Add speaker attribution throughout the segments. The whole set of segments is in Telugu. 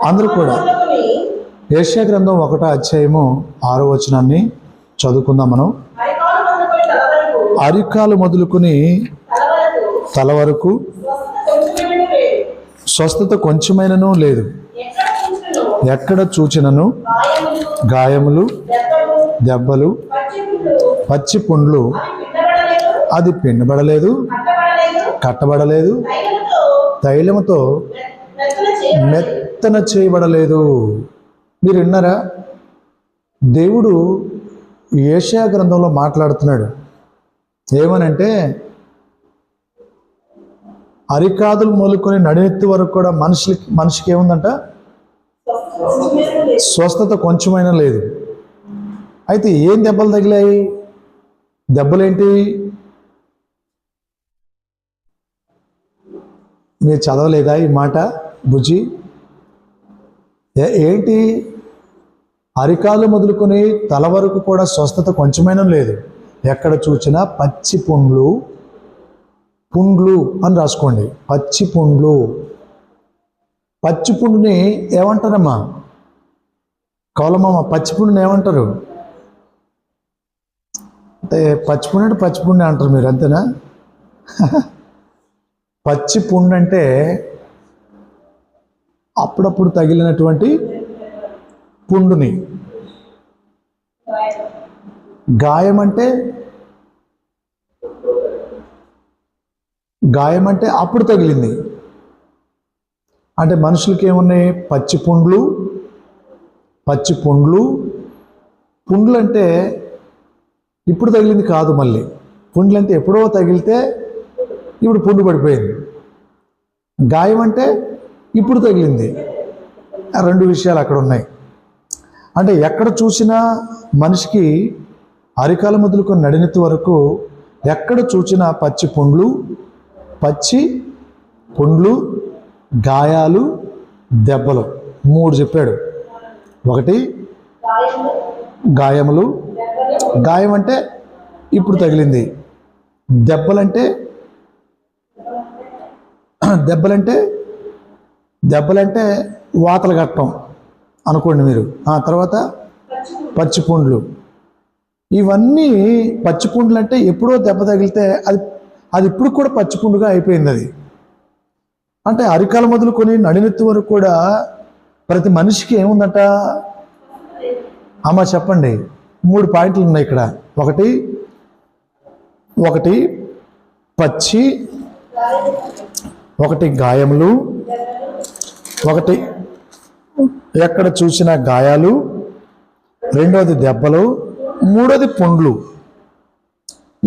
Speaker 1: అందరూ కూడా యెషయా గ్రంథం 1వ అధ్యాయము 6వ వచనాన్ని చదువుకుందాం. మనం అరికాలు మొదలుకొని తల వరకు స్వస్థత కొంచెమైనను లేదు. ఎక్కడ చూచినను గాయములు, దెబ్బలు, పచ్చి పుండ్లు. అది పిండబడలేదు, కట్టబడలేదు, తైలముతో మెత్తన చేయబడలేదు. మీరు విన్నారా? దేవుడు యెషయా గ్రంథంలో మాట్లాడుతున్నాడు. ఏమనంటే అరికాదులు మొదలుకొని నడినెత్తి వరకు కూడా మనిషికి ఏముందంట? స్వస్థత కొంచెమైనా లేదు. అయితే ఏం దెబ్బలు తగిలాయి? దెబ్బలేంటి? మీరు చదవలేదా ఈ మాట బుజ్జి? ఏంటి? అరికాలు మొదలుకొని తల వరకు కూడా స్వస్థత కొంచెమైనా లేదు. ఎక్కడ చూసినా పచ్చి పుండ్లు అని రాసుకోండి. పచ్చి పుండ్లు. పచ్చి పుండుని ఏమంటారమ్మా? కౌలమ్మ, పచ్చి పుండుని ఏమంటారు? అంటే పచ్చిపుండు అంటే పచ్చిపుండి అంటారు మీరు, అంతేనా? పచ్చి పుండు అంటే అప్పుడప్పుడు తగిలినటువంటి పుండుని. గాయం అంటే అప్పుడు తగిలింది. అంటే మనుషులకి ఏమున్నాయి? పచ్చి పుండ్లు. పుండ్లు అంటే ఇప్పుడు తగిలింది కాదు. మళ్ళీ పుండ్లు అంటే ఎప్పుడో తగిలితే ఇప్పుడు పుండు పడిపోయింది. గాయం అంటే ఇప్పుడు తగిలింది. ఆ రెండు విషయాలు అక్కడ ఉన్నాయి. అంటే ఎక్కడ చూసినా మనిషికి అరికాల మొదలుకొని నడినెత్తి వరకు ఎక్కడ చూసినా పచ్చి పుండ్లు, గాయాలు, దెబ్బలు. 3 చెప్పాడు. 1 గాయములు. గాయం అంటే ఇప్పుడు తగిలింది. దెబ్బలంటే వాతలు కట్టడం అనుకోండి మీరు. ఆ తర్వాత పచ్చి పుండ్లు. ఇవన్నీ పచ్చి పుండ్లు అంటే ఎప్పుడో దెబ్బ తగిలితే అది ఇప్పుడు కూడా పచ్చి పుండుగా అయిపోయింది. అది అంటే అరికాల మొదలుకొని నడినెత్తి వరకు కూడా ప్రతి మనిషికి ఏముందట? అమ్మ చెప్పండి. 3 పాయింట్లు ఉన్నాయి ఇక్కడ. 1 పచ్చి, 1 గాయములు, 1 ఎక్కడ చూసిన గాయాలు, 2వది దెబ్బలు, 3వది పుండ్లు.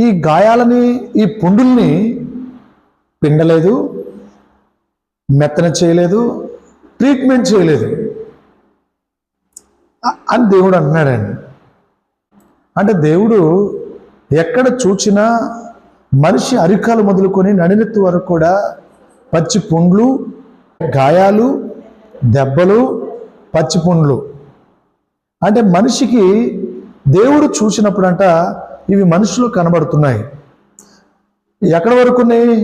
Speaker 1: ఈ గాయాలని, ఈ పుండుల్ని పిండలేదు, మెత్తన చేయలేదు, ట్రీట్మెంట్ చేయలేదు అని దేవుడు అంటున్నాడండి. అంటే దేవుడు ఎక్కడ చూచినా మనిషి అరికాలు మొదలుకొని నడినెత్తి వరకు కూడా పచ్చి పుండ్లు, గాయాలు, దెబ్బలు, పచ్చి పుండ్లు. అంటే మనిషికి దేవుడు చూసినప్పుడంట ఇవి మనుషులు కనబడుతున్నాయి. ఎక్కడ వరకు ఉన్నాయి?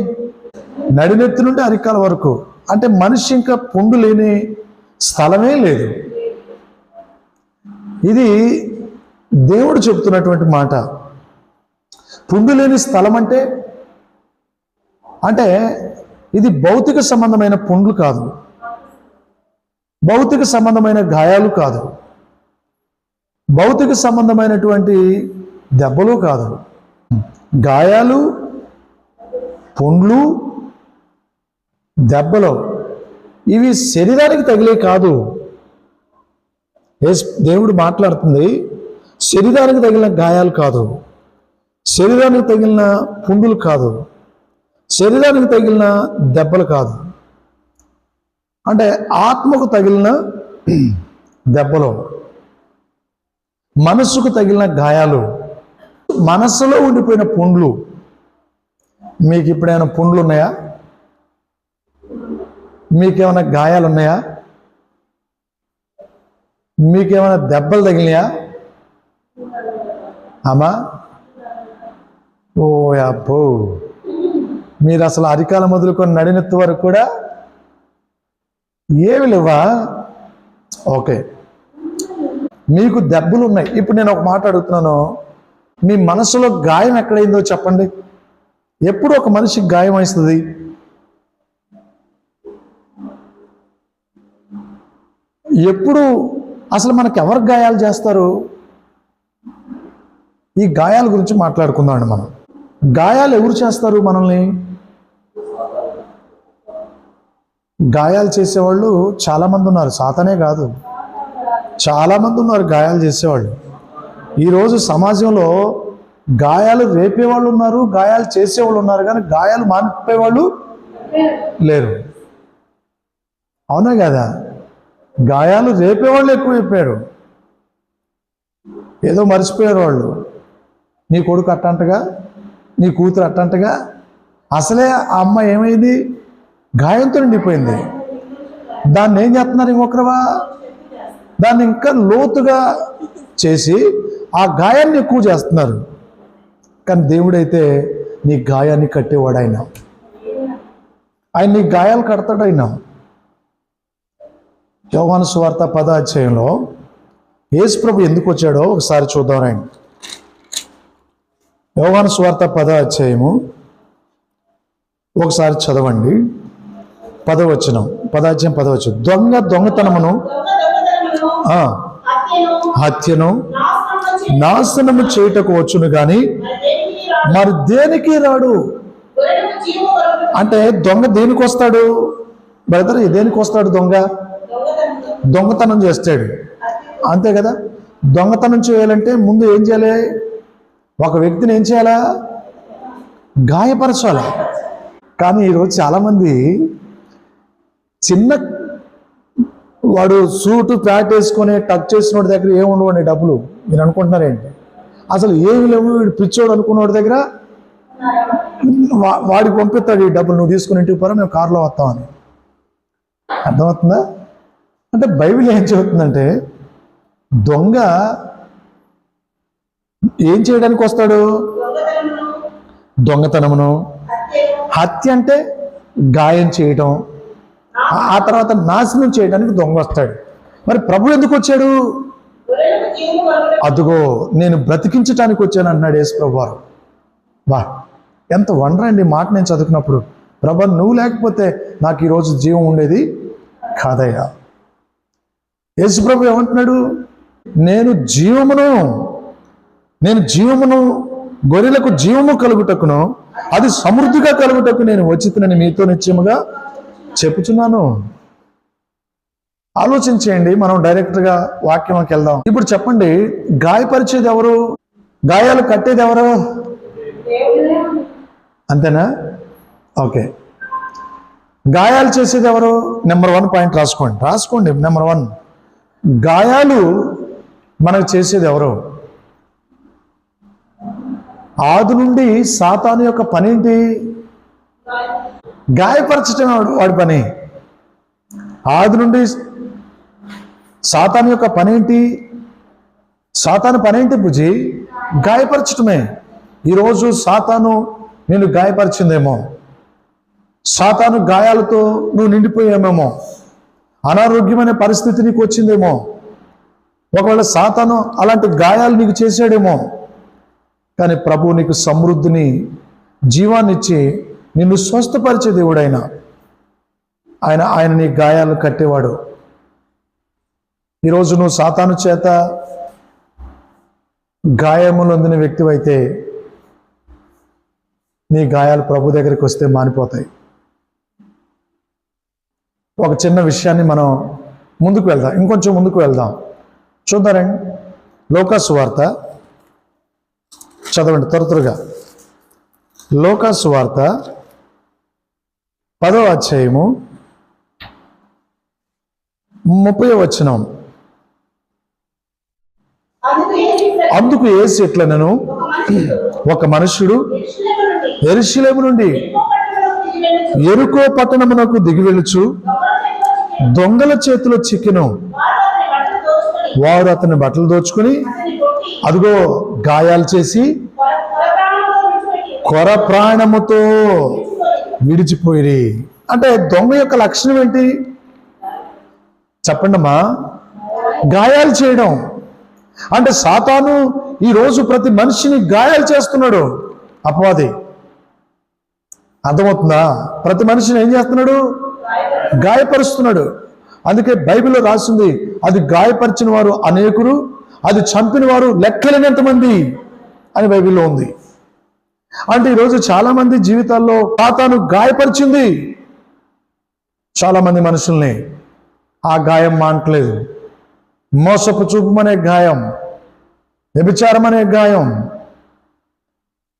Speaker 1: నడినెత్తి నుండి అరికాల వరకు. అంటే మనిషి ఇంకా పుండు లేని స్థలమే లేదు. ఇది దేవుడు చెప్తున్నటువంటి మాట. పుండు లేని స్థలం అంటే ఇది భౌతిక సంబంధమైన పుండ్లు కాదు, భౌతిక సంబంధమైన గాయాలు కాదు, భౌతిక సంబంధమైనటువంటి దెబ్బలు కాదు. గాయాలు, పుండ్లు, దెబ్బలు ఇవి శరీరానికి తగిలే కాదు. దేవుడు మాట్లాడుతుంది శరీరానికి తగిలిన గాయాలు కాదు, శరీరానికి తగిలిన పుండులు కాదు, శరీరానికి తగిలిన దెబ్బలు కాదు. అంటే ఆత్మకు తగిలిన దెబ్బలు, మనస్సుకు తగిలిన గాయాలు, మనస్సులో ఉండిపోయిన పుండ్లు. మీకు ఇప్పుడేమైనా పుండ్లు ఉన్నాయా? మీకేమైనా గాయాలు ఉన్నాయా? మీకేమైనా దెబ్బలు తగిలినాయా? అమ్మా, ఓ అబ్బో, మీరు అసలు అరికాల మొదలుకొని నడినెత్తి వరకు కూడా ఏమి లేవా? ఓకే, మీకు దెబ్బలు ఉన్నాయి. ఇప్పుడు నేను ఒక మాట అడుగుతున్నాను, మీ మనసులో గాయం ఎక్కడైందో చెప్పండి. ఎప్పుడు ఒక మనిషికి గాయం అవుతుంది? ఎప్పుడు అసలు మనకు ఎవరు గాయాలు చేస్తారు? ఈ గాయాల గురించి మాట్లాడుకుందాం అండి. మనం గాయాలు ఎవరు చేస్తారు మనల్ని? గాయాలు చేసేవాళ్ళు చాలామంది ఉన్నారు, సాతానే కాదు, చాలామంది ఉన్నారు గాయాలు చేసేవాళ్ళు. ఈరోజు సమాజంలో గాయాలు రేపేవాళ్ళు ఉన్నారు, గాయాలు చేసేవాళ్ళు ఉన్నారు, కానీ గాయాలు మానిపోయేవాళ్ళు లేరు. అవునా కదా? గాయాలు రేపేవాళ్ళు ఎక్కువైపోయారు. ఏదో మర్చిపోయారు వాళ్ళు. నీ కొడుకు అట్టంటగా, నీ కూతురు అట్టంటగా. అసలే ఆ అమ్మ ఏమైంది? గాయంతో నిండిపోయింది. దాన్ని ఏం చేస్తున్నారు ఇంకొకరువా? దాన్ని ఇంకా లోతుగా చేసి ఆ గాయాన్ని ఎక్కువ చేస్తున్నారు. కానీ దేవుడైతే నీ గాయాన్ని కట్టేవాడు. ఆయన నీ గాయాలు కడతాడు. ఆయన యోహాను సువార్త 10వ అధ్యాయంలో యేసు ప్రభు ఎందుకు వచ్చాడో ఒకసారి చూద్దాం రండి. యోహాను సువార్త 10వ అధ్యాయము ఒకసారి చదవండి. 10వ వచనం, 10వ అధ్యాయం 10వ వచనం. దొంగతనమును హత్యను నాశనము చేయుటకు వచ్చును గాని మరి దేనికి రాడు. అంటే దొంగ దేనికి వస్తాడు బ్రదర్? దేనికి వస్తాడు దొంగ? దొంగతనం చేస్తాడు, అంతే కదా? దొంగతనం చేయాలంటే ముందు ఏం చేయాలి? ఒక వ్యక్తిని ఏం చేయాలా? గాయపరచాలి. కానీ ఈరోజు చాలామంది చిన్న వాడు సూటు ప్యాంట్ వేసుకొని టచ్ చేసిన వాడి దగ్గర ఏమి ఉండవండి డబ్బులు. మీరు అనుకుంటున్నారేంటి? అసలు ఏమి లేవు. వీడు పిచ్చోడు అనుకున్నవాడి దగ్గర వాడికి పంపిస్తాడు ఈ డబ్బులు, నువ్వు తీసుకుని ఇంటికి పోరా, మేము కారులో వస్తామని. అర్థమవుతుందా? అంటే బైబిల్ ఏం చెబుతుందంటే దొంగ ఏం చేయడానికి వస్తాడు? దొంగతనమును. హత్య అంటే గాయం చేయటం, ఆ తర్వాత నాశనం చేయడానికి దొంగ వస్తాడు. మరి ప్రభు ఎందుకు వచ్చాడు? అదుగో నేను బ్రతికించటానికి వచ్చాను అన్నాడు యేసు ప్రభు వారు. వా, ఎంత వండర్ అండి మాట నేను చదువుకున్నప్పుడు. ప్రభు నువ్వు లేకపోతే నాకు ఈరోజు జీవం ఉండేది కాదయ్యా. యేసు ప్రభు ఏమంటున్నాడు? నేను జీవమును గొర్రెలకు జీవము కలుగుటకును అది సమృద్ధిగా కలుగుటకు నేను వచ్చినని మీతో నిశ్చయముగా చెప్పుచున్నాను. ఆలోచించేయండి. మనం డైరెక్ట్గా వాక్యంలోకి వెళ్దాం. ఇప్పుడు చెప్పండి, గాయపరిచేది ఎవరు? గాయాలు కట్టేది ఎవరు? అంతేనా? ఓకే. గాయాలు చేసేది ఎవరు? నెంబర్ 1 పాయింట్ రాసుకోండి. నెంబర్ 1, గాయాలు మనకు చేసేది ఎవరు? ఆది నుండి సాతాను యొక్క పని ఏంటి? గాయపరచటం వాడి పని. ఆది నుండి సాతాను యొక్క పని ఏంటి? సాతాను పని ఏంటి బుజ్జి? గాయపరచటమే. ఈరోజు సాతాను నేను గాయపరిచిందేమో, సాతాను గాయాలతో నువ్వు నిండిపోయామేమో, అనారోగ్యమైన పరిస్థితి నీకు వచ్చిందేమో, ఒకవేళ సాతాను అలాంటి గాయాలు నీకు చేశాడేమో. కానీ ప్రభువు నీకు సమృద్ధిని, జీవాన్ని ఇచ్చి నిన్ను స్వస్థపరిచే దేవుడైన ఆయన నీ గాయాలు కట్టేవాడు. ఈరోజు నువ్వు సాతాను చేత గాయములు అందిన వ్యక్తివైతే నీ గాయాలు ప్రభు దగ్గరికి వస్తే మానిపోతాయి. ఒక చిన్న విషయాన్ని మనం ముందుకు వెళ్దాం, ఇంకొంచెం ముందుకు వెళ్దాం. చూద్దారండి, లూకా సువార్త చదవండి త్వరగా. లూకా సువార్త 10వ అధ్యాయము 30వ వచనం. అందుకు యేసు ఇట్లనెను, ఒక మనుష్యుడు యెరూషలేము నుండి యెరికో పట్టణమునకు దిగి వెళ్ళుచు దొంగల చేతిలో చిక్కెను. వారు అతని బట్టలు దోచుకుని అదిగో గాయాలు చేసి కొర ప్రాణముతో విడిచిపోయి. అంటే దొంగ యొక్క లక్షణం ఏంటి చెప్పండి అమ్మా? గాయాలు చేయడం. అంటే సాతాను ఈరోజు ప్రతి మనిషిని గాయాలు చేస్తున్నాడు. అపవాది, అర్థమవుతుందా? ప్రతి మనిషిని ఏం చేస్తున్నాడు? గాయపరుస్తున్నాడు. అందుకే బైబిల్లో రాసింది, అది గాయపరిచిన వారు అనేకులు, అది చంపిన వారు లెక్కలేనంతమంది అని బైబిల్లో ఉంది. అంటే ఈరోజు చాలా మంది జీవితాల్లో సాతాను గాయపరిచింది చాలా మంది మనుషుల్ని. ఆ గాయం మానట్లేదు. మోసపు చూపు అనే గాయం, వ్యభిచారం అనే గాయం,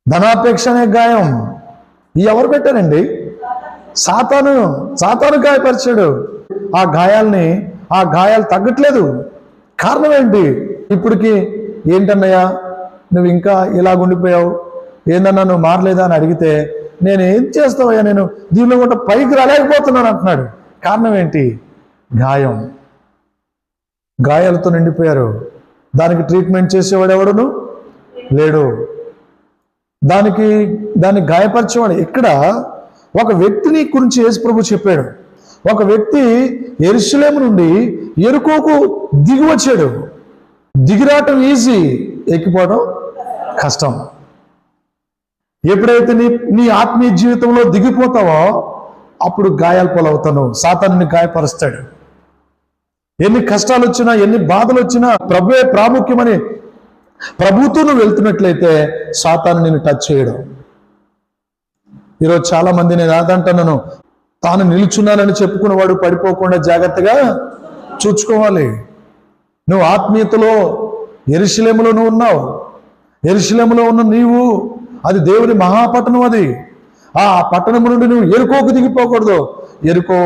Speaker 1: ధనాపేక్ష అనే గాయం, ఎవరు పెట్టారండి? సాతాను గాయపరిచాడు. ఆ గాయాలు తగ్గట్లేదు. కారణం ఏంటి? ఇప్పటికి ఏంటన్నయ్యా నువ్వు ఇంకా ఇలాగుండిపోయావు, ఏందన్నా నువ్వు మారలేదా అని అడిగితే, నేను ఏం చేస్తావయ్యా, నేను దీనిలో కూడా పైకి రాలేకపోతున్నాను అంటున్నాడు. కారణం ఏంటి? గాయాలతో నిండిపోయారు. దానికి ట్రీట్మెంట్ చేసేవాడు ఎవడును లేడు. దాన్ని గాయపరిచేవాడు. ఇక్కడ ఒక వ్యక్తిని గురించి యేసుప్రభు చెప్పాడు. ఒక వ్యక్తి యెరూషలేము నుండి యెరికోకు దిగి వచ్చాడు. దిగిరాటం ఈజీ, ఎక్కిపోవడం కష్టం. ఎప్పుడైతే నీ ఆత్మీయ జీవితంలో దిగిపోతావో అప్పుడు గాయాల పాలవుతావు. సాతానుని గాయపరుస్తాడు. ఎన్ని కష్టాలు వచ్చినా, ఎన్ని బాధలు వచ్చినా ప్రభువే ప్రాముఖ్యమని ప్రభుతో నువ్వు వెళ్తున్నట్లయితే సాతాను నిన్ను టచ్ చేయడం. ఈరోజు చాలా మంది, నేను అదంటున్నాను, తాను నిలుచున్నానని చెప్పుకున్నవాడు పడిపోకుండా జాగ్రత్తగా చూసుకోవాలి. నువ్వు ఆత్మీయతలో యెరూషలేములో నువ్వు ఉన్నావు. యెరూషలేములో ఉన్న నీవు, అది దేవుని మహాపట్టణం. అది ఆ పట్టణం నుండి నువ్వు యెరికోకు దిగిపోకూడదు. యెరికో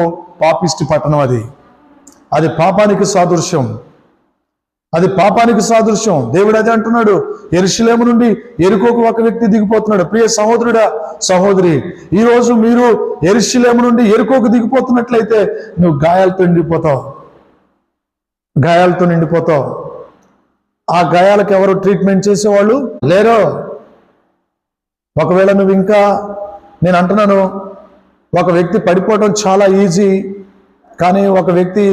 Speaker 1: పాపిష్టి పట్టణం. అది పాపానికి సాదృశ్యం. దేవుడు అదే అంటున్నాడు. యెరూషలేము నుండి యెరికోకు ఒక వ్యక్తి దిగిపోతున్నాడు. ప్రియ సహోదరుడా, సహోదరి, ఈరోజు మీరు యెరూషలేము నుండి యెరికోకు దిగిపోతున్నట్లయితే నువ్వు గాయాలతో నిండిపోతావు. ఆ గాయాలకు ఎవరు ట్రీట్మెంట్ చేసేవాళ్ళు లేరు. ఒకవేళ నువ్వు ఇంకా, నేను అంటున్నాను, ఒక వ్యక్తి పడిపోవడం చాలా ఈజీ, కానీ ఒక వ్యక్తి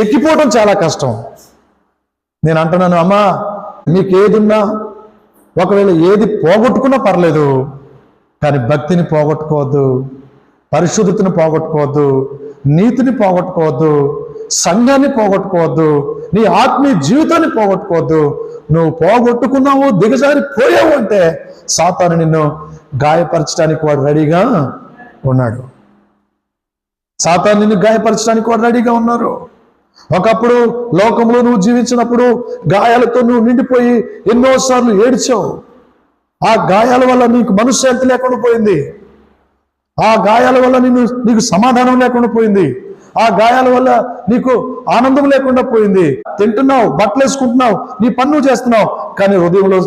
Speaker 1: ఎక్కిపోవడం చాలా కష్టం. నేను అంటున్నాను, అమ్మా, మీకు ఏదున్నా, ఒకవేళ ఏది పోగొట్టుకున్నా పర్లేదు, కానీ భక్తిని పోగొట్టుకోవద్దు, పరిశుద్ధతను పోగొట్టుకోవద్దు, నీతిని పోగొట్టుకోవద్దు, సంఘాన్ని పోగొట్టుకోవద్దు, నీ ఆత్మీయ జీవితాన్ని పోగొట్టుకోవద్దు. నువ్వు పోగొట్టుకున్నావు, దిగజారి పోయావు అంటే సాతాను నిన్ను గాయపరచడానికి వాడు రెడీగా ఉన్నాడు. సాతాను నిన్ను గాయపరచడానికి వాడు రెడీగా ఉన్నారు. ఒకప్పుడు లోకంలో నువ్వు జీవించినప్పుడు గాయాలతో నువ్వు నిండిపోయి ఎన్నోసార్లు ఏడ్చావు. ఆ గాయాల వల్ల నీకు మనశ్శాంతి లేకుండా పోయింది. ఆ గాయాల వల్ల నీకు సమాధానం లేకుండా పోయింది. ఆ గాయాల వల్ల నీకు ఆనందం లేకుండా పోయింది. తింటున్నావు, బట్టలు వేసుకుంటున్నావు, నీ పని నువ్వు చేస్తున్నావు, కానీ హృదయంలో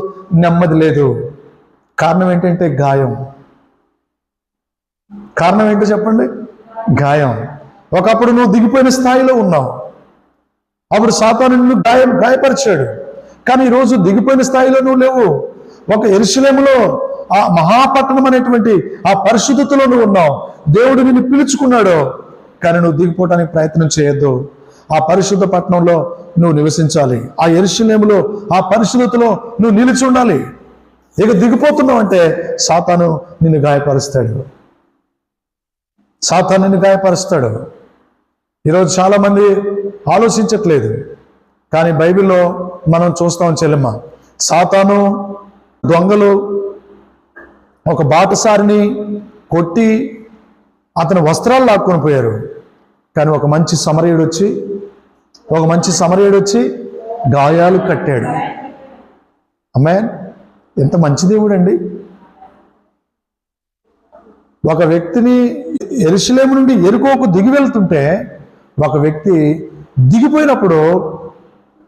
Speaker 1: నెమ్మది లేదు. కారణం ఏంటంటే గాయం. కారణం ఏంటో చెప్పండి? గాయం. ఒకప్పుడు నువ్వు దిగిపోయిన స్థాయిలో ఉన్నావు, అప్పుడు సాతాను నిన్ను గాయపరిచాడు. కానీ ఈరోజు దిగిపోయిన స్థాయిలో నువ్వు లేవు. ఒక యెరూషలేములో, ఆ మహాపట్టణం అనేటువంటి ఆ పరిశుద్ధతలో నువ్వు ఉన్నావు. దేవుడు నిన్ను పిలుచుకున్నాడు, కానీ నువ్వు దిగిపోవడానికి ప్రయత్నం చేయొద్దు. ఆ పరిశుద్ధ పట్టణంలో నువ్వు నివసించాలి. ఆ యెరూషలేములో, ఆ పరిశుద్ధతలో నువ్వు నిలిచి ఉండాలి. ఇక దిగిపోతున్నావు అంటే సాతాను నిన్ను గాయపరుస్తాడు. ఈరోజు చాలా మంది ఆలోచించట్లేదు, కానీ బైబిల్లో మనం చూస్తాం చెల్లెమ్మ, సాతాను, దొంగలు ఒక బాటసారిని కొట్టి అతని వస్త్రాలు లాక్కొని పోయారు. కానీ ఒక మంచి సమరయుడు వచ్చి గాయాలు కట్టాడు. ఆమేన్. ఎంత మంచి దేవుడు అండి. ఒక వ్యక్తిని యెరూషలేము నుండి యెరికోకు దిగి వెళ్తుంటే, ఒక వ్యక్తి దిగిపోయినప్పుడు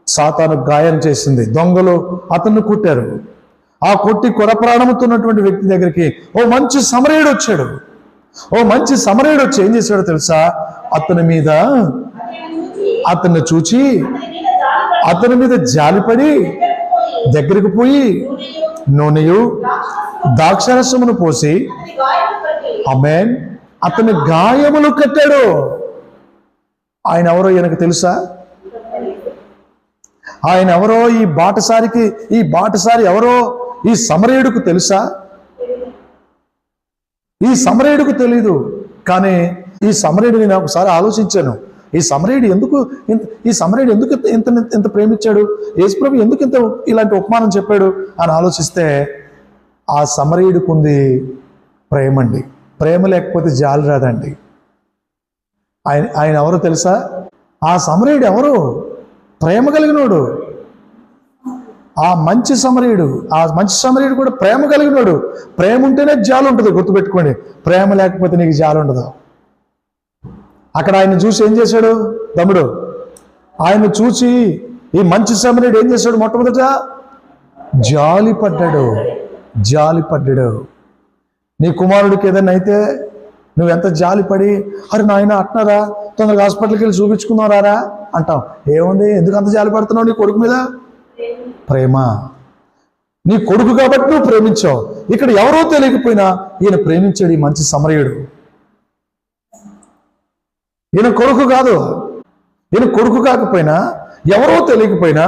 Speaker 1: సాతాను గాయం చేసింది. దొంగలు అతన్ని కొట్టారు. ఆ కొట్టి కొరప్రాణముతున్నటువంటి వ్యక్తి దగ్గరికి ఓ మంచి సమరయుడు వచ్చి ఏం చేశాడో తెలుసా? అతన్ని చూచి అతని మీద జాలిపడి దగ్గరికి పోయి నూనెయు ద్రాక్షారసమును పోసి ఆమేన్ అతని గాయములు కట్టాడు. ఆయన ఎవరో ఈయనకు తెలుసా? ఆయన ఎవరో ఈ బాటసారి ఎవరో ఈ సమరయుడికి తెలుసా? ఈ సమరయుడికి తెలీదు. కానీ ఈ సమరయుడు, నేను ఒకసారి ఆలోచించాను, ఈ సమరయుడు ఎందుకు ఇంత ప్రేమించాడు, యేసుప్రభు ఎందుకు ఇంత ఇలాంటి ఉపమానం చెప్పాడు అని ఆలోచిస్తే, ఆ సమరయుడికి ఉంది ప్రేమ అండి. ప్రేమ లేకపోతే జాలి రాదండి. ఆయన ఎవరో తెలుసా? ఆ సమరయుడు ఎవరు? ప్రేమ కలిగినోడు. ఆ మంచి సమరయుడు కూడా ప్రేమ కలిగినోడు. ప్రేమ ఉంటేనే జాలి ఉంటుంది, గుర్తుపెట్టుకోండి. ప్రేమ లేకపోతే నీకు జాలి ఉండదు. అక్కడ ఆయన చూసి ఏం చేశాడు తమ్ముడు? ఆయన చూసి ఈ మంచి సమరయుడు ఏం చేశాడు? మొట్టమొదట జాలి పడ్డాడు. నీ కుమారుడికి ఏదైనా అయితే నువ్వెంత జాలిపడి, అరే నాయన అట్నారా, తొందరగా హాస్పిటల్కి వెళ్ళి చూపించుకుందాం రారా అంటాం. ఏముంది, ఎందుకు అంత జాలి పడుతున్నావు నీ కొడుకు మీద? ప్రేమ. నీ కొడుకు కాబట్టి నువ్వు ప్రేమించావు. ఇక్కడ ఎవరో తెలియకపోయినా ఈయన ప్రేమించాడు. ఈ మంచి సమరయుడు ఈయన కొడుకు కాదు. ఈయన కొడుకు కాకపోయినా, ఎవరో తెలియకపోయినా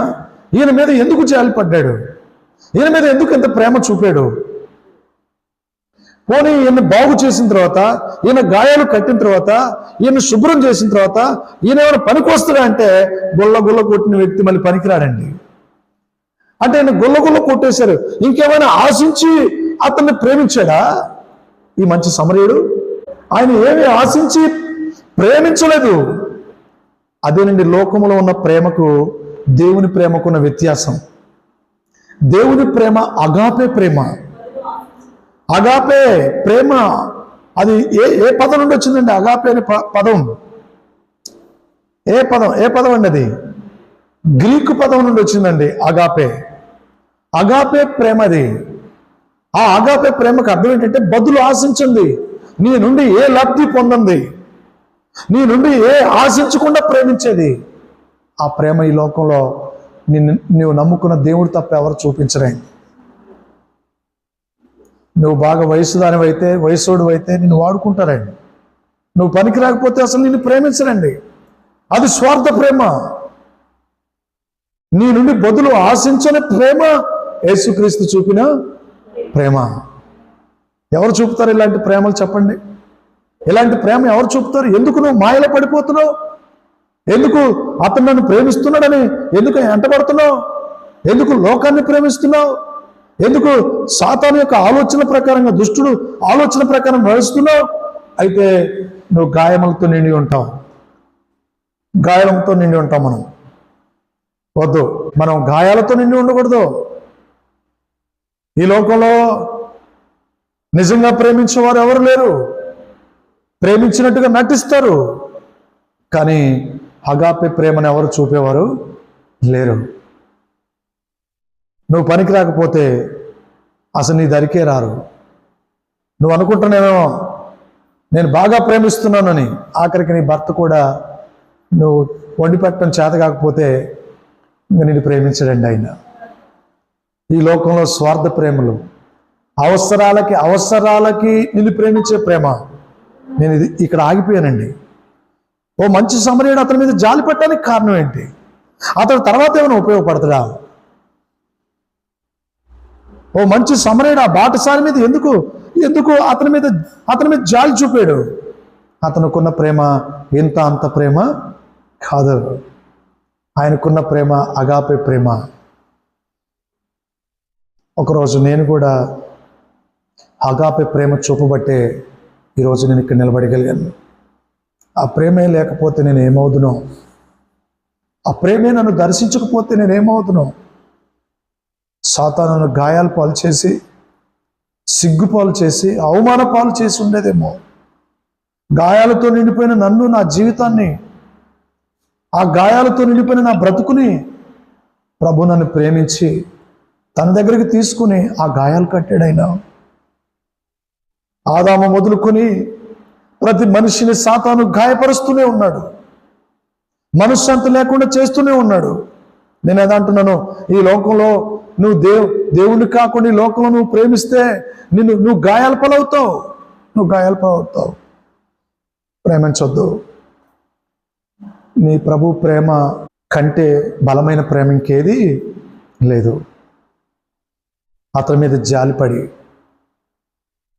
Speaker 1: ఈయన మీద ఎందుకు జాలి పడ్డాడు? ఈయన మీద ఎందుకు ఇంత ప్రేమ చూపాడు? పోనీ ఈయన బాగు చేసిన తర్వాత, ఈయన గాయాలు కట్టిన తర్వాత, ఈయన శుభ్రం చేసిన తర్వాత ఈయన ఏమైనా పనికొస్తాడా అంటే, గుల్ల కొట్టిన వ్యక్తి మళ్ళీ పనికిరాడండి. అంటే ఆయన గుల్ల కొట్టేశారు. ఇంకేమైనా ఆశించి అతన్ని ప్రేమించాడా ఈ మంచి సమరయుడు? ఆయన ఏమి ఆశించి ప్రేమించలేదు. అదేనండి లోకములో ఉన్న ప్రేమకు దేవుని ప్రేమకున్న వ్యత్యాసం. దేవుని ప్రేమ అగాపే ప్రేమ. అగాపే ప్రేమ అది ఏ పదం నుండి వచ్చిందండి? అగాపే అనే పదం ఏ పదం అండి? అది గ్రీకు పదం నుండి వచ్చిందండి. అగాపే ప్రేమ. అది ఆ అగాపే ప్రేమకు అర్థం ఏంటంటే, బదులు ఆశించింది, నీ నుండి ఏ లబ్ధి పొందంది, నీ నుండి ఏ ఆశించకుండా ప్రేమించేది. ఆ ప్రేమ ఈ లోకంలో నువ్వు నమ్ముకున్న దేవుడు తప్ప ఎవరు చూపించరండి. నువ్వు బాగా వయసోడు అయితే నిన్ను వాడుకుంటారండి. నువ్వు పనికి రాకపోతే అసలు నిన్ను ప్రేమించరండి. అది స్వార్థ ప్రేమ. నీ నుండి బదులు ఆశించని ప్రేమ యేసుక్రీస్తు చూపిన ప్రేమ. ఎవరు చూపుతారు ఇలాంటి ప్రేమలు? చెప్పండి. ఇలాంటి ప్రేమ ఎవరు చూపుతారు? ఎందుకు నువ్వు మాయలో పడిపోతున్నావు? ఎందుకు అతను నన్ను ప్రేమిస్తున్నాడని ఎందుకు ఎంటబడుతున్నావు? ఎందుకు లోకాన్ని ప్రేమిస్తున్నావు? ఎందుకు సాతాను యొక్క ఆలోచన ప్రకారంగా, దుష్టుడు ఆలోచన ప్రకారం నడుస్తున్నావు? అయితే నువ్వు గాయములతో నిండి ఉంటావు. మనం వద్దు. మనం గాయాలతో నిండి ఉండకూడదు. ఈ లోకంలో నిజంగా ప్రేమించేవారు ఎవరు లేరు. ప్రేమించినట్టుగా నటిస్తారు, కానీ అగాపే ప్రేమను ఎవరు చూపేవారు లేరు. నువ్వు పనికి రాకపోతే అసలు నీ దరికే రారు. నువ్వు అనుకుంటున్నావేమో నేను బాగా ప్రేమిస్తున్నానని, ఆఖరికి నీ భర్త కూడా నువ్వు వండి పెట్టడం చేత కాకపోతే ఇంకా నిన్ను ప్రేమించడండి ఆయన. ఈ లోకంలో స్వార్థ ప్రేమలు, అవసరాలకి నిన్ను ప్రేమించే ప్రేమ. నేను ఇక్కడ ఆగిపోయానండి. ఓ మంచి సమరయుడు అతని మీద జాలి పట్టడానికి కారణం ఏంటి? అతను తర్వాత ఏమైనా ఉపయోగపడతాడా? ఓ మంచి సమరయుడు ఆ బాటసారి మీద ఎందుకు అతని మీద జాలి చూపాడు? అతనుకున్న ప్రేమ అంత ప్రేమ కాదు. ఆయనకున్న ప్రేమ అగాపే ప్రేమ. ఒకరోజు నేను కూడా అగాపే ప్రేమ చూపబట్టే ఈరోజు నేను ఇక్కడ నిలబడగలిగాను. ఆ ప్రేమే లేకపోతే నేను ఏమవుదునో, ఆ ప్రేమే నన్ను దర్శించకపోతే నేను ఏమవుదునో. సాతాను గాయాల పాలు చేసి, సిగ్గుపాలు చేసి, అవమాన పాలు చేసి ఉండేదేమో. గాయాలతో నిండిపోయిన నన్ను, నా జీవితాన్ని, ఆ గాయాలతో నిండిపోయిన నా బ్రతుకుని ప్రభు నన్ను ప్రేమించి తన దగ్గరికి తీసుకుని ఆ గాయాలు కట్టాడైనా. ఆదాము మొదలుకొని ప్రతి మనిషిని సాతాను గాయపరుస్తూనే ఉన్నాడు, మనశ్శాంతి లేకుండా చేస్తూనే ఉన్నాడు. నేను ఏదంటున్నాను, ఈ లోకంలో నువ్వు దేవుణ్ణి కాకుండా ఈ లోకంలో నువ్వు ప్రేమిస్తే నువ్వు గాయాల పాలవుతావు. ప్రేమించొద్దు. నీ ప్రభు ప్రేమ కంటే బలమైన ప్రేమ ఇంకేది లేదు. అతని మీద జాలిపడి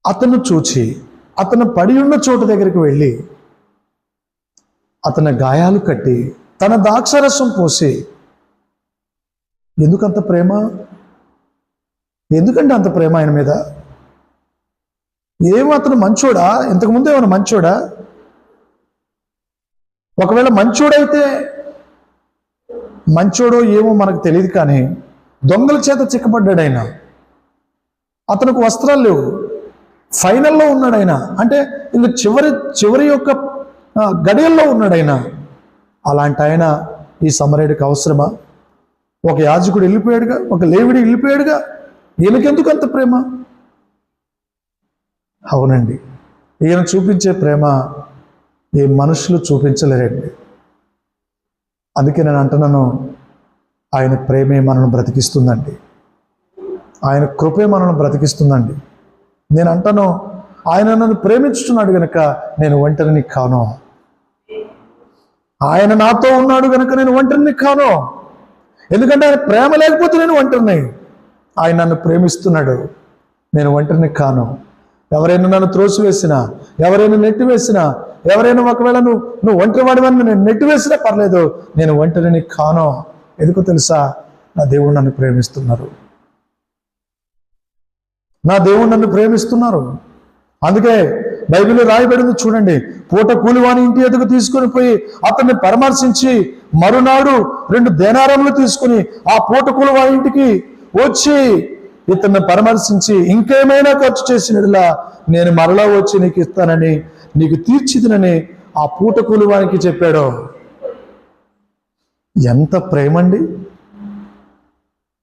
Speaker 1: అతను చూచి అతను పడి ఉన్న చోటు దగ్గరికి వెళ్ళి అతని గాయాలు కట్టి తన ద్రాక్షారసం పోసి. ఎందుకంత ప్రేమ? ఎందుకంటే అంత ప్రేమ ఆయన మీద? ఏమో అతను మంచోడా? ఇంతకుముందు ఏమైనా మంచోడా? ఒకవేళ మంచోడైతే మంచోడో ఏమో మనకు తెలియదు, కానీ దొంగల చేత చిక్కబడ్డాడు ఆయన. అతనికి వస్త్రాలు లేవు, ఫైనల్లో ఉన్నాడు ఆయన. అంటే ఇంక చివరి యొక్క గడియల్లో ఉన్నాడు ఆయన. అలాంటి ఆయన ఈ సమరయుడికి అవసరమా? ఒక యాజకుడు వెళ్ళిపోయాడుగా, ఒక లేవిడి వెళ్ళిపోయాడుగా, ఈయనకెందుకు అంత ప్రేమ? అవునండి, ఈయన చూపించే ప్రేమ ఏ మనుషులు చూపించలేరండి. అందుకే నేను అంటున్నాను, ఆయన ప్రేమే మనల్ని బ్రతికిస్తుందండి, ఆయన కృపే మనల్ని బ్రతికిస్తుందండి. నేను అంటాను, ఆయన నన్ను ప్రేమించుతున్నాడు గనక నేను ఒంటరిని కాను. ఆయన నాతో ఉన్నాడు గనక నేను ఒంటరిని కాను. ఎందుకంటే ఆయన ప్రేమ లేకపోతే నేను ఒంటరిని. ఆయన నన్ను ప్రేమిస్తున్నాడు, నేను ఒంటరిని కాను. ఎవరైనా నన్ను త్రోసివేసినా, ఎవరైనా నెట్టివేసినా, ఎవరైనా ఒకవేళ నువ్వు ఒంటరి వాడివని నేను నెట్టివేసినా పర్లేదు, నేను ఒంటరిని కాను. ఎందుకో తెలుసా? నా దేవుడు నన్ను ప్రేమిస్తున్నారు, నా దేవుడు నన్ను ప్రేమిస్తున్నారు. అందుకే బైబిల్లో రాయబడింది చూడండి, పూట కూలివాని ఇంటి ఎదుగు తీసుకొని పోయి అతన్ని పరామర్శించి మరునాడు 2 దేనారములు తీసుకుని ఆ పూట కూలివాని ఇంటికి వచ్చి ఇతన్ని పరామర్శించి ఇంకేమైనా ఖర్చు చేసినట్లా నేను మరలా వచ్చి నీకు ఇస్తానని, నీకు తీర్చిదినని ఆ పూట కూలివానికి చెప్పాడు. ఎంత ప్రేమండి!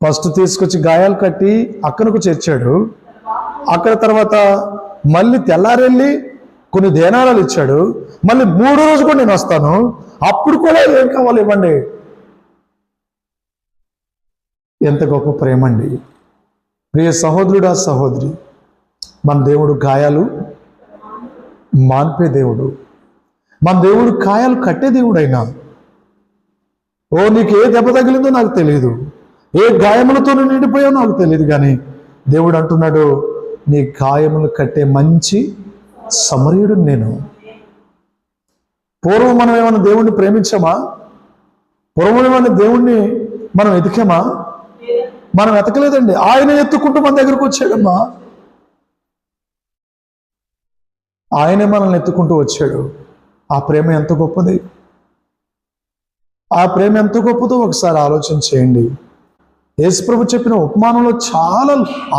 Speaker 1: ఫస్ట్ తీసుకొచ్చి గాయాలు కట్టి అక్కడకు చేర్చాడు. అక్కడ తర్వాత మళ్ళీ తెల్లారెళ్ళి కొన్ని దేనారాలు ఇచ్చాడు. మళ్ళీ 3వ రోజు కూడా నేను వస్తాను, అప్పుడు కూడా ఏం కావాలి ఇవ్వండి. ఎంత గొప్ప ప్రేమ అండి! ప్రియ సహోదరుడా, సహోదరి, మన దేవుడు గాయాలు మాన్పే దేవుడు, మన దేవుడు గాయాలు కట్టే దేవుడు. అయినా నీకు ఏ దెబ్బ తగిలిందో నాకు తెలియదు, ఏ గాయములతో నిండిపోయావో నాకు తెలియదు, కానీ దేవుడు అంటున్నాడు, నీ గాయములు కట్టే మంచి సమరయుడు నేను. పూర్వం మనం ఏమైనా దేవుణ్ణి ప్రేమించామా? పూర్వం ఏమైనా దేవుణ్ణి మనం ఎతికామా? మనం ఎతకలేదండి. ఆయన ఎత్తుకుంటూ మన దగ్గరకు వచ్చాడమ్మా. ఆయనే మనల్ని ఎత్తుకుంటూ వచ్చాడు. ఆ ప్రేమ ఎంత గొప్పది! ఆ ప్రేమ ఎంత గొప్పదో ఒకసారి ఆలోచన చేయండి. యేసుప్రభు చెప్పిన ఉపమానంలో చాలా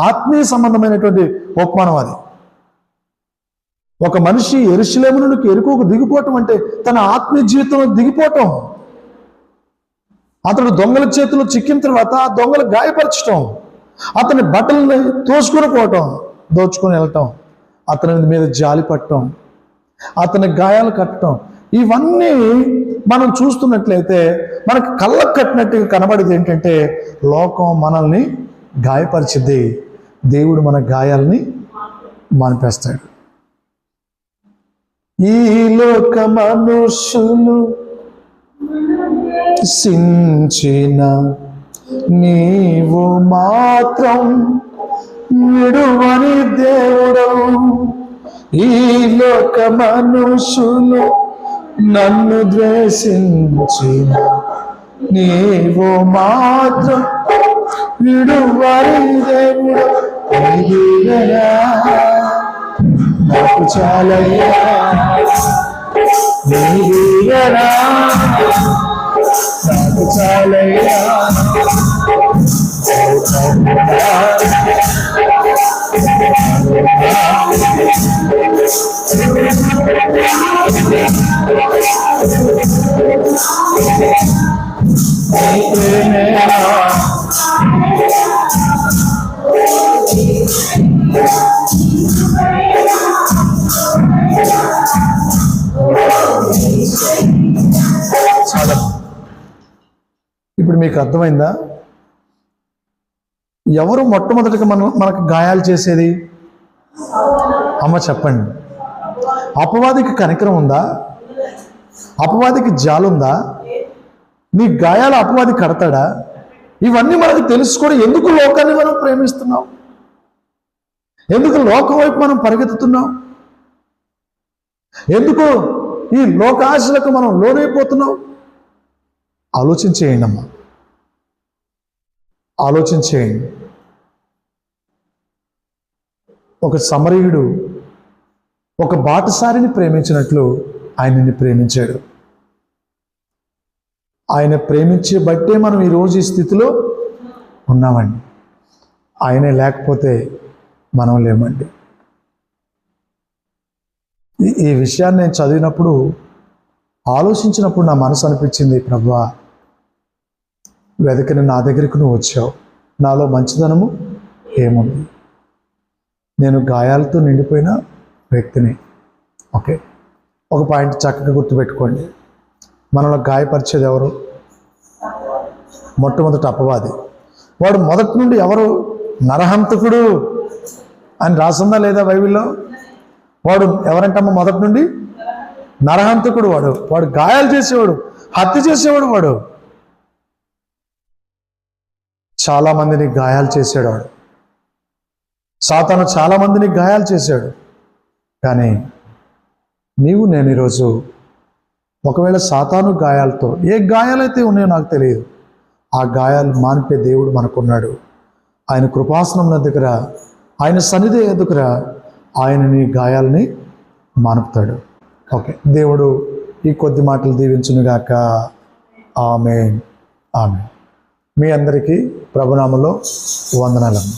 Speaker 1: ఆత్మీయ సంబంధమైనటువంటి ఉపమానం అది. ఒక మనిషి యెరూషలేము నుండి యెరికోకు దిగిపోవటం అంటే తన ఆత్మీయ జీవితంలో దిగిపోవటం. అతడు దొంగల చేతిలో చిక్కిన తర్వాత ఆ దొంగలు గాయపరచటం, అతని బట్టలని తోసుకొని పోవటం, దోచుకొని వెళ్ళటం, అతని మీద జాలి పట్టడం, అతని గాయాలు కట్టడం, ఇవన్నీ మనం చూస్తున్నట్లయితే మనకు కళ్ళకు కట్టినట్టుగా కనబడేది ఏంటంటే, లోకం మనల్ని గాయపరిచిద్ది, దేవుడు మన గాయాలని మానిపేస్తాడు. ఈ లోక మనుషులు సించిన నీవు మాత్రం విడువని దేవుడవు. ఈ లోక మనుషులు నన్ను ద్వేషించిన నీవు మాత్రం విడువని దేవుడు. నాకు చాలయ్యా నీవేరా, నాకు చాలయ్యా. ఇప్పుడు మీకు అర్థమైందా? ఎవరు మొట్టమొదటిగా మనకు గాయాలు చేసేది? అమ్మ చెప్పండి. అపవాదికి కనికరం ఉందా? అపవాదికి జాలుందా? నీ గాయాల అపవాది కడతాడా? ఇవన్నీ మనకు తెలుసుకోవడం ఎందుకు లోకాన్ని మనం ప్రేమిస్తున్నాం? ఎందుకు లోకం వైపు మనం పరిగెత్తుతున్నాం? ఎందుకు ఈ లోకాశలకు మనం లోనైపోతున్నాం? ఆలోచించేయండి అమ్మా, ఆలోచించేయండి. ఒక సమరయుడు ఒక బాటసారిని ప్రేమించినట్లు ఆయనని ప్రేమించాడు. ఆయన ప్రేమించే బట్టే మనం ఈరోజు ఈ స్థితిలో ఉన్నామండి. ఆయనే లేకపోతే మనం లేమండి. ఈ విషయాన్ని నేను చదివినప్పుడు, ఆలోచించినప్పుడు నా మనసు అనిపించింది, ప్రభువా, వెదకని నా దగ్గరికి నువ్వు వచ్చావు. నాలో మంచిదనము ఏముంది? నేను గాయాలతో నిండిపోయిన వ్యక్తిని. ఓకే, ఒక పాయింట్ చక్కగా గుర్తుపెట్టుకోండి. మనలో గాయపరిచేది ఎవరు? మొట్టమొదటి అపవాది. వాడు మొదటి నుండి ఎవరు? నరహంతకుడు అని రాసిందా లేదా బైబిల్లో? వాడు ఎవరంటమ్మా? మొదటి నుండి నరహంతకుడు. వాడు గాయాలు చేసేవాడు, హత్య చేసేవాడు. వాడు చాలా మందిని గాయాలు చేసాడు. వాడు సాతాను చాలా మందిని గాయాలు చేశాడు. కానీ నీవు నేను ఈరోజు ఒకవేళ సాతాను గాయాలతో, ఏ గాయాలైతే ఉన్నాయో నాకు తెలియదు, ఆ గాయాలు మాన్పే దేవుడు మనకున్నాడు. ఆయన కృపాసనం దగ్గర, ఆయన సన్నిధి దగ్గర ఆయన నీ గాయాలని మానుపుతాడు. ఓకే, దేవుడు ఈ కొద్ది మాటలు దీవించునుగాక. ఆమేన్, ఆమేన్. మీ అందరికీ ప్రభునామములో వందనాలమ్మ.